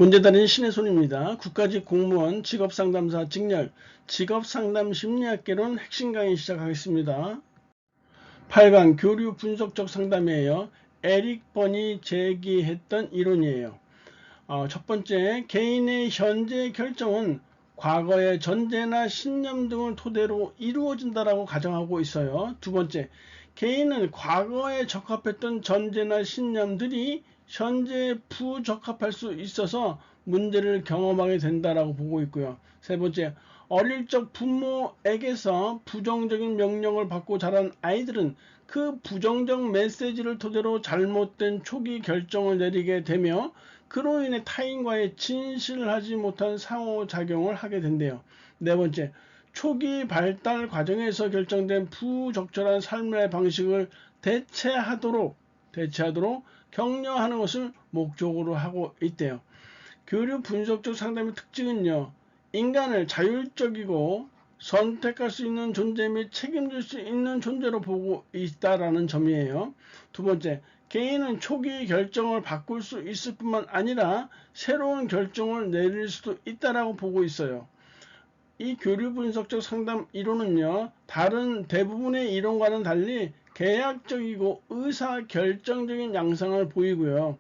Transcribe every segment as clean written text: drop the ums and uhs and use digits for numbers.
문제다린 신의 손입니다. 국가직 공무원 직업상담사 직렬 직업상담 심리학개론 핵심 강의 시작하겠습니다. 8강 교류 분석적 상담이에요. 에릭 번이 제기했던 이론이에요. 첫 번째, 개인의 현재 결정은 과거의 전제나 신념 등을 토대로 이루어진다라고 가정하고 있어요. 두 번째, 개인은 과거에 적합했던 전제나 신념들이 현재에 부적합할 수 있어서 문제를 경험하게 된다라고 보고 있고요. 세 번째, 어릴 적 부모에게서 부정적인 명령을 받고 자란 아이들은 그 부정적 메시지를 토대로 잘못된 초기 결정을 내리게 되며 그로 인해 타인과의 진실하지 못한 상호작용을 하게 된대요. 네 번째, 초기 발달 과정에서 결정된 부적절한 삶의 방식을 대체하도록 격려하는 것을 목적으로 하고 있대요. 교류 분석적 상담의 특징은요, 인간을 자율적이고 선택할 수 있는 존재 및 책임질 수 있는 존재로 보고 있다라는 점이에요. 두 번째, 개인은 초기 결정을 바꿀 수 있을 뿐만 아니라 새로운 결정을 내릴 수도 있다라고 보고 있어요. 이 교류 분석적 상담 이론은요, 다른 대부분의 이론과는 달리 계약적이고 의사결정적인 양상을 보이고요.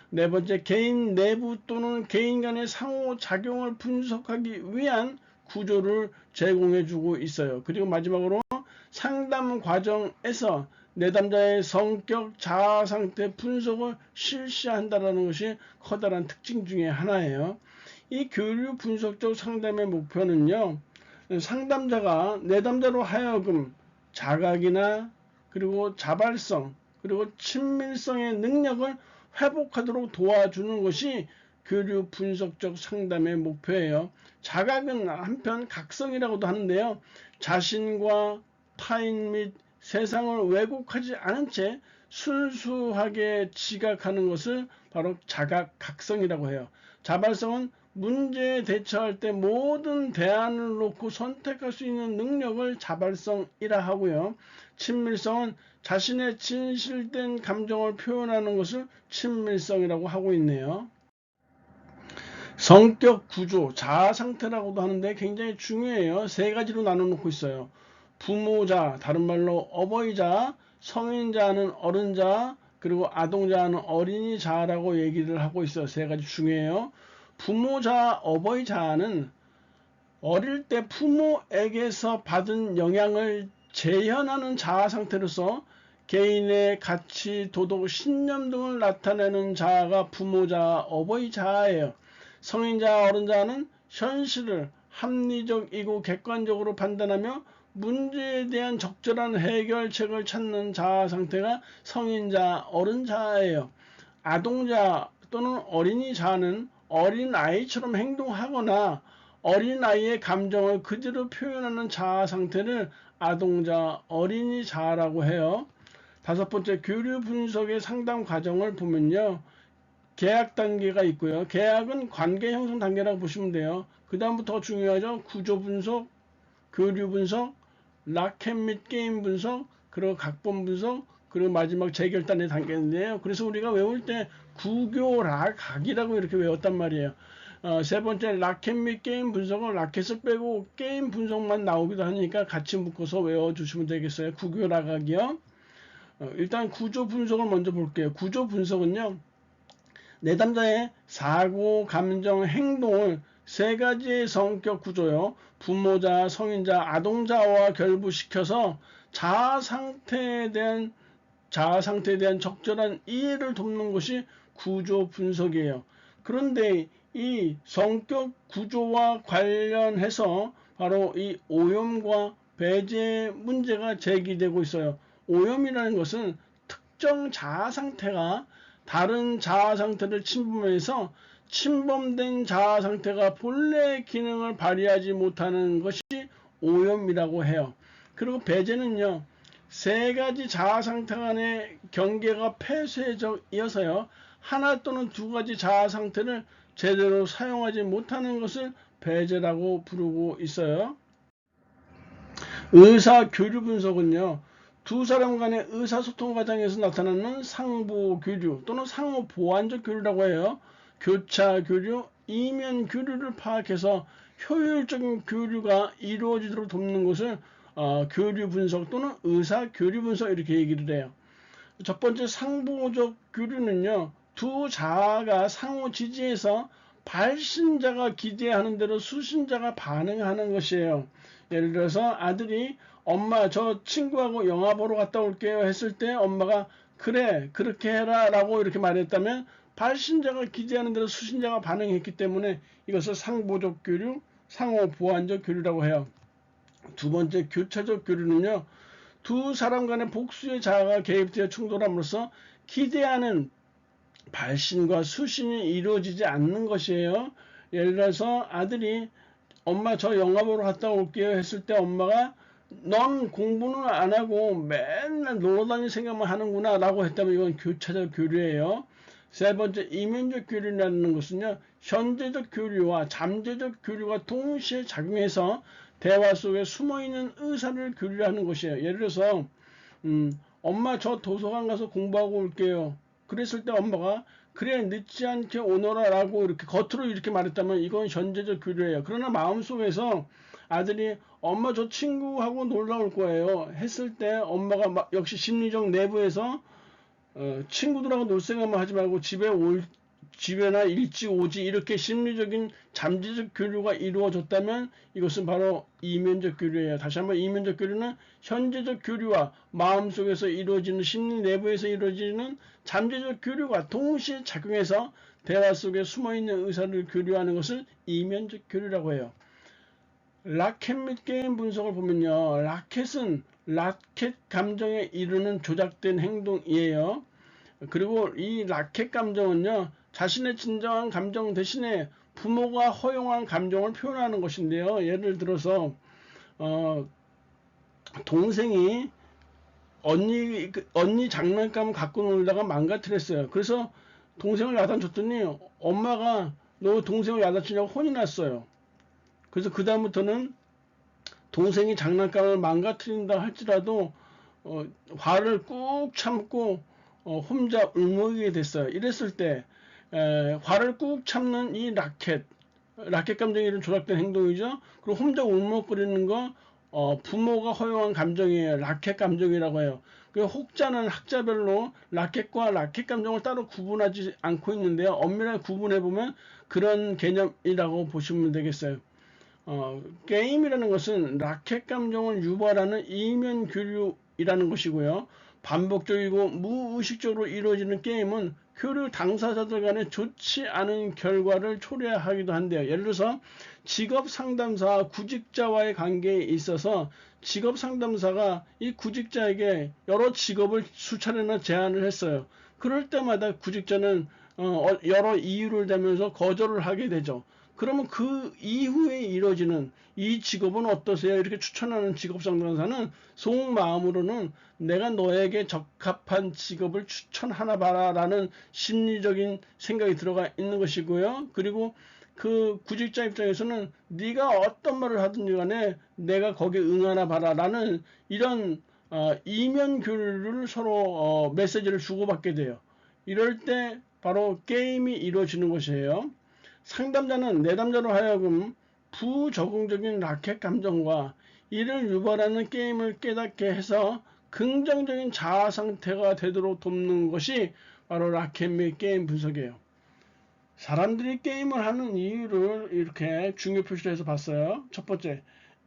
네 번째, 개인 내부 또는 개인 간의 상호작용을 분석하기 위한 구조를 제공해주고 있어요. 그리고 마지막으로 상담 과정에서 내담자의 성격, 자아상태 분석을 실시한다는 것이 커다란 특징 중에 하나예요. 이 교류 분석적 상담의 목표는요, 상담자가 내담자로 하여금 자각이나 그리고 자발성 그리고 친밀성의 능력을 회복하도록 도와주는 것이 교류 분석적 상담의 목표예요. 자각은 한편 각성이라고도 하는데요, 자신과 타인 및 세상을 왜곡하지 않은 채 순수하게 지각하는 것을 바로 자각 각성이라고 해요. 자발성은 문제에 대처할 때 모든 대안을 놓고 선택할 수 있는 능력을 자발성이라 하고요. 친밀성은 자신의 진실된 감정을 표현하는 것을 친밀성이라고 하고 있네요. 성격 구조, 자아 상태라고도 하는데 굉장히 중요해요. 세 가지로 나눠 놓고 있어요. 부모자, 다른 말로 어버이자, 성인자는 어른자, 그리고 아동자는 어린이자라고 얘기를 하고 있어요. 세 가지 중요해요. 부모자, 어버이자는 어릴 때 부모에게서 받은 영향을 재현하는 자아 상태로서 개인의 가치, 도덕, 신념 등을 나타내는 자아가 부모자, 어버이자예요. 성인자, 어른자는 현실을 합리적이고 객관적으로 판단하며 문제에 대한 적절한 해결책을 찾는 자아 상태가 성인자, 어른자예요. 아동자 또는 어린이자는 어린아이처럼 행동하거나 어린아이의 감정을 그대로 표현하는 자아 상태를 아동자, 어린이자라고 해요. 다섯 번째, 교류 분석의 상담 과정을 보면요, 계약 단계가 있고요. 계약은 관계 형성 단계라고 보시면 돼요. 그 다음부터 중요하죠. 구조 분석, 교류 분석, 라켓 및 게임 분석, 그리고 각본 분석, 그리고 마지막 재결단의 단계인데요. 그래서 우리가 외울 때 구교락학이라고 이렇게 외웠단 말이에요. 세 번째, 라켓 및 게임 분석은 라켓을 빼고 게임 분석만 나오기도 하니까 같이 묶어서 외워주시면 되겠어요. 구교락학이요. 일단 구조 분석을 먼저 볼게요. 구조 분석은요, 내담자의 사고, 감정, 행동을 세 가지의 성격 구조요, 부모자, 성인자, 아동자와 결부시켜서 자아 상태에 대한 적절한 이해를 돕는 것이 구조 분석이에요. 그런데 이 성격 구조와 관련해서 바로 이 오염과 배제 문제가 제기되고 있어요. 오염이라는 것은 특정 자아 상태가 다른 자아 상태를 침범해서 침범된 자아 상태가 본래의 기능을 발휘하지 못하는 것이 오염이라고 해요. 그리고 배제는요, 세 가지 자아 상태 간의 경계가 폐쇄적이어서요, 하나 또는 두 가지 자아 상태를 제대로 사용하지 못하는 것을 배제라고 부르고 있어요. 의사 교류 분석은요, 두 사람 간의 의사소통 과정에서 나타나는 상보 교류 또는 상호 보완적 교류라고 해요. 교차 교류, 이면 교류를 파악해서 효율적인 교류가 이루어지도록 돕는 것을 교류 분석 또는 의사 교류 분석 이렇게 얘기를 해요. 첫 번째 상보적 교류는요, 두 자아가 상호 지지해서 발신자가 기대하는 대로 수신자가 반응하는 것이에요. 예를 들어서 아들이 엄마 저 친구하고 영화 보러 갔다 올게요 했을 때 엄마가 그래 그렇게 해라 라고 이렇게 말했다면 발신자가 기대하는 대로 수신자가 반응했기 때문에 이것을 상보적 교류, 상호 보완적 교류라고 해요. 두 번째 교차적 교류는요, 두 사람 간의 복수의 자아가 개입되어 충돌함으로써 기대하는 발신과 수신이 이루어지지 않는 것이에요. 예를 들어서 아들이 엄마 저 영화 보러 갔다 올게요 했을 때 엄마가 넌 공부는 안 하고 맨날 놀러 다닐 생각만 하는구나 라고 했다면 이건 교차적 교류예요. 세 번째 이면적 교류라는 것은요, 현재적 교류와 잠재적 교류가 동시에 작용해서 대화 속에 숨어있는 의사를 교류하는 것이에요. 예를 들어서 엄마 저 도서관 가서 공부하고 올게요. 그랬을 때 엄마가 그래 늦지 않게 오너라 라고 이렇게 겉으로 이렇게 말했다면 이건 현재적 교류예요. 그러나 마음속에서 아들이 엄마 저 친구하고 놀러 올 거예요 했을 때 엄마가 역시 심리적 내부에서 친구들하고 놀 생각만 하지 말고 집에나 일찍 오지 이렇게 심리적인 잠재적 교류가 이루어졌다면 이것은 바로 이면적 교류예요. 다시 한번 이면적 교류는 현재적 교류와 마음속에서 이루어지는 심리 내부에서 이루어지는 잠재적 교류가 동시에 작용해서 대화 속에 숨어있는 의사를 교류하는 것을 이면적 교류라고 해요. 라켓 및 게임 분석을 보면요, 라켓은 라켓 감정에 이르는 조작된 행동이에요. 그리고 이 라켓 감정은요, 자신의 진정한 감정 대신에 부모가 허용한 감정을 표현하는 것인데요. 예를 들어서 동생이 언니 장난감 갖고 놀다가 망가뜨렸어요. 그래서 동생을 야단쳤더니 엄마가 너 동생을 야단치냐고 혼이 났어요. 그래서 그 다음부터는 동생이 장난감을 망가뜨린다 할지라도 화를 꾹 참고 혼자 울먹이게 됐어요. 이랬을 때 화를 꾹 참는 이 라켓 감정이 이런 조작된 행동이죠. 그리고 혼자 울먹거리는 거 부모가 허용한 감정이에요. 라켓 감정이라고 해요. 그 혹자는 학자별로 라켓과 라켓 감정을 따로 구분하지 않고 있는데요. 엄밀하게 구분해 보면 그런 개념이라고 보시면 되겠어요. 게임이라는 것은 라켓 감정을 유발하는 이면 교류이라는 것이고요. 반복적이고 무의식적으로 이루어지는 게임은 교류 당사자들 간에 좋지 않은 결과를 초래하기도 한대요. 예를 들어서 직업 상담사와 구직자와의 관계에 있어서 직업 상담사가 이 구직자에게 여러 직업을 수차례나 제안을 했어요. 그럴 때마다 구직자는 여러 이유를 대면서 거절을 하게 되죠. 그러면 그 이후에 이루어지는 이 직업은 어떠세요? 이렇게 추천하는 직업 상담사는 속마음으로는 내가 너에게 적합한 직업을 추천하나 봐라 라는 심리적인 생각이 들어가 있는 것이고요. 그리고 그 구직자 입장에서는 네가 어떤 말을 하든지 간에 내가 거기에 응하나 봐라 라는 이런 이면 교류를 서로 메시지를 주고받게 돼요. 이럴 때 바로 게임이 이루어지는 것이에요. 상담자는 내담자로 하여금 부적응적인 라켓 감정과 이를 유발하는 게임을 깨닫게 해서 긍정적인 자아 상태가 되도록 돕는 것이 바로 라켓 및 게임 분석이에요. 사람들이 게임을 하는 이유를 이렇게 중요 표시를 해서 봤어요. 첫 번째,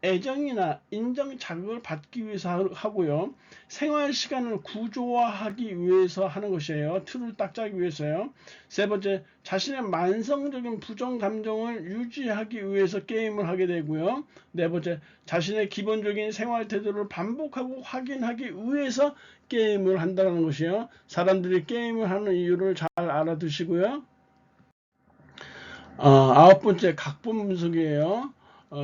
애정이나 인정 자극을 받기 위해서 하고요. 생활 시간을 구조화하기 위해서 하는 것이에요. 틀을 딱 짜기 위해서요. 세 번째, 자신의 만성적인 부정 감정을 유지하기 위해서 게임을 하게 되고요. 네 번째, 자신의 기본적인 생활 태도를 반복하고 확인하기 위해서 게임을 한다는 것이요. 사람들이 게임을 하는 이유를 잘 알아두시고요. 아홉 번째, 각본 분석이에요.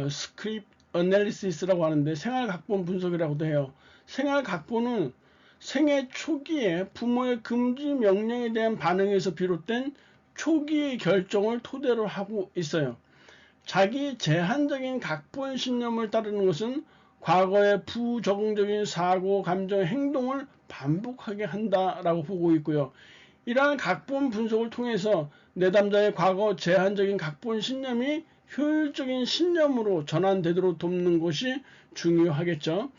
스크립트 어널리시스라고 하는데 생활 각본 분석이라고도 해요. 생활 각본은 생애 초기에 부모의 금지 명령에 대한 반응에서 비롯된 초기의 결정을 토대로 하고 있어요. 자기 제한적인 각본 신념을 따르는 것은 과거의 부적응적인 사고, 감정, 행동을 반복하게 한다라고 보고 있고요. 이러한 각본 분석을 통해서 내담자의 과거 제한적인 각본 신념이 효율적인 신념으로 전환되도록 돕는 것이 중요하겠죠.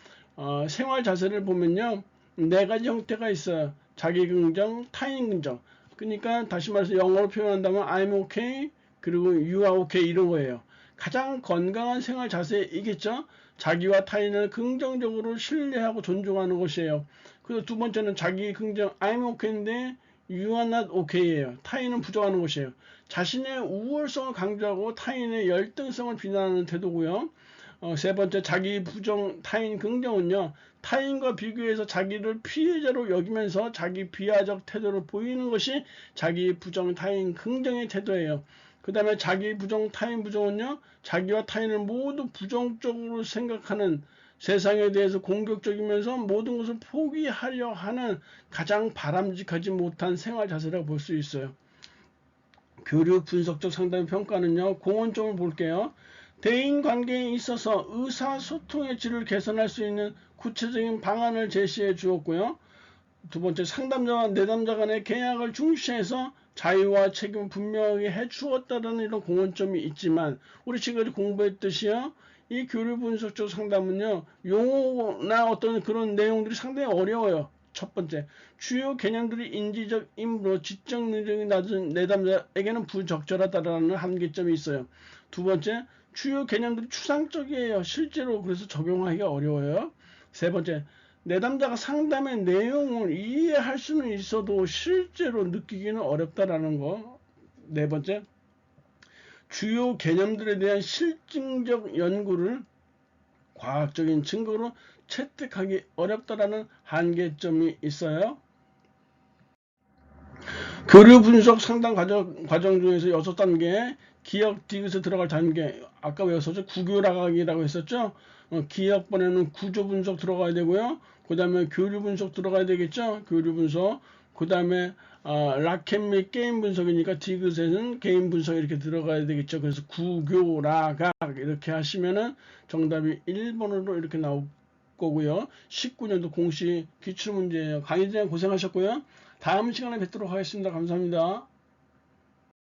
생활 자세를 보면요. 네 가지 형태가 있어요. 자기 긍정, 타인 긍정. 그러니까 다시 말해서 영어로 표현한다면 I'm okay, 그리고 you are okay 이런 거예요. 가장 건강한 생활 자세이겠죠. 자기와 타인을 긍정적으로 신뢰하고 존중하는 것이에요. 그리고 두 번째는 자기 긍정 I'm okay인데 you are not okay예요. 타인은 부정하는 것이에요. 자신의 우월성을 강조하고 타인의 열등성을 비난하는 태도고요. 세 번째 자기 부정 타인 긍정은요. 타인과 비교해서 자기를 피해자로 여기면서 자기 비하적 태도를 보이는 것이 자기 부정 타인 긍정의 태도예요. 그 다음에 자기 부정 타인 부정은요. 자기와 타인을 모두 부정적으로 생각하는, 세상에 대해서 공격적이면서 모든 것을 포기하려 하는 가장 바람직하지 못한 생활 자세라고 볼 수 있어요. 교류 분석적 상담 평가는요. 공헌점을 볼게요. 대인 관계에 있어서 의사소통의 질을 개선할 수 있는 구체적인 방안을 제시해 주었고요. 두 번째, 상담자와 내담자 간의 계약을 중시해서 자유와 책임을 분명하게 해 주었다는 이런 공헌점이 있지만, 우리 지금까지 공부했듯이요. 이 교류 분석적 상담은요. 용어나 어떤 그런 내용들이 상당히 어려워요. 첫 번째, 주요 개념들이 인지적 임무로 지적 능력이 낮은 내담자에게는 부적절하다라는 한계점이 있어요. 두 번째, 주요 개념들이 추상적이에요. 실제로 그래서 적용하기가 어려워요. 세 번째, 내담자가 상담의 내용을 이해할 수는 있어도 실제로 느끼기는 어렵다라는 거. 네 번째, 주요 개념들에 대한 실증적 연구를 과학적인 증거로 채택하기 어렵다라는 한계점이 있어요. 교류 분석 상담 과정 중에서 6단계 기억 디귿에 들어갈 단계, 아까 외웠었죠? 구교라각이라고 했었죠? 기억번에는 구조 분석 들어가야 되고요. 그 다음에 교류 분석 들어가야 되겠죠? 교류 분석. 그 다음에 라켓 및 게임 분석이니까 디귿에는 게임 분석 이렇게 들어가야 되겠죠. 그래서 구교라각 이렇게 하시면은 정답이 1번으로 이렇게 나올 거고요. 19년도 공시 기출문제예요. 강의자님 고생하셨고요. 다음 시간에 뵙도록 하겠습니다. 감사합니다.